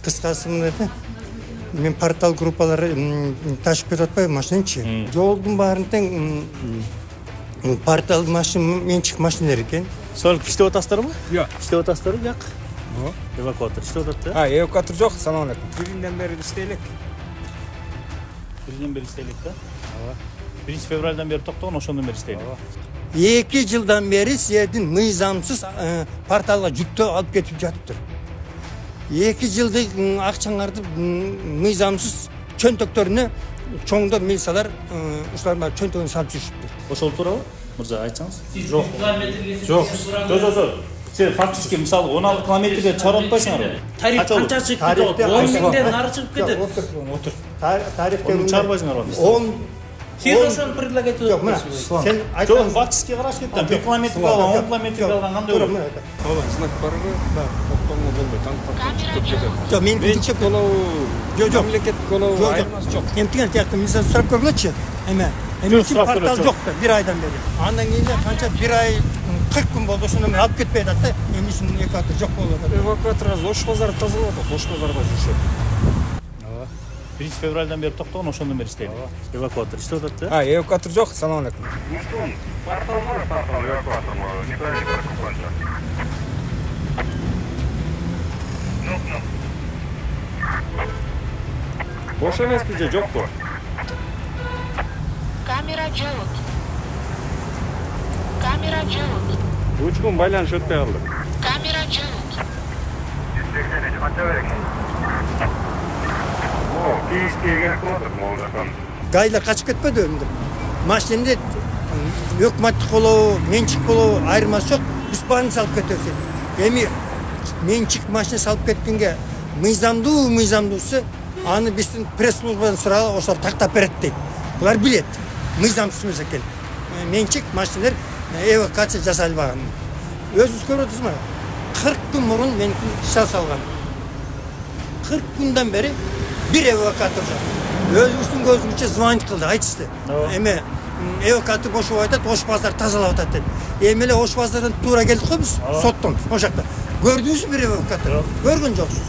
Кыскасы мындай мен портал группалары ташып кетип атпайбы машинанчы. Жолдун баарын тең портал машина менчик машиналар экен. Сол иштеп атасыздарбы? Жок. Иштеп атасыздарбы? Жок. Эвакуатор иштеп атат да? Эвакуатор жок, салам алейкум. Биринен бери иштейлик. Биринен бери иштейлик да? Ооба. 1 февралдан бери токтогон, ошондон бери иштейлик. 2 жылдан бери силердин мыйзамсыз порталга жүктөө алып кетип жатыптыр. 2 жылдык акчаңарды мыйзамсыз чөнтөктөрүнө чоңдор милициялар ушулар чөнтөгүн салып жүрүшүптүр. Ошол туурабы? Мырза айтсаңыз. Жок. Жок. Сен фактически мисалы 16 километрге чыгарып атпайсыңарбы? Тариф канча чыгып кетет? 10 миңден ары чыгып кетет. Отур. Тарифте чыгарбайсыңарбы? 10 Сиз ошону предлагать Жок, мына сен айтсаң фактически караш кетти. 1 километр калган, 10 километр калган кандай болот? Ооба, знак барбы? Токтомо болбойт. Танып кетет. Жок, мен Менчик колобу, мамлекет колобу айырмасы жок. Эмтиген тияктуу мисалы сурап көргүлөчү. Портал жок да 1 айдан бери. Андан кийин канча 1 ай 40 күн болду, ошондон мен алып кетпей атат да. Эми үчүн эвакуатор жок болуп атат. Эвакуаторго Ош базары тазалап атат. Ош базарда жүрүшөт. 1 февралдан бери токтогон, ошондон бери иштейт. Эвакуатор иштеп атат да? Эвакуатор жок, салам алейкум. Портал эвакуатор неправильно прокончен. Жок. Бош эмеспи же, жокпу? Камера жок. Камера жок. 3 күн байланыш өтпөй калды. Камера жок. Канча берек? Гайлар качып кетпеди эмне? Машинада өкмөттүк болобу, менчик болобу айырмасы жок. Биз баарын салып кетебиз. Эми менчик машина салып кеткенге мыйзамдуусу аны биздин пресс-службадан сураган ошолор тактап берет дейт. Булар билет. Мыйзамсыз эмес экен. Менчик машиналар эвакуация жасалбаган. Өзүңүз көрүп атасызбы? 40 күн мурун мен ишке салган. 40 күндөн бери bir эвакуатор жок. Өзүбүздүн көзүбүзчө звонить кылды, айтышты. Эме эвакуатор бошоп атат, Ош базар тазалап атат деп. Эми эле Ош базардан туура келдик го биз соттон, ошол жакта. Көрдүңүзбү бир эвакуатор? Көргөн жоксуз.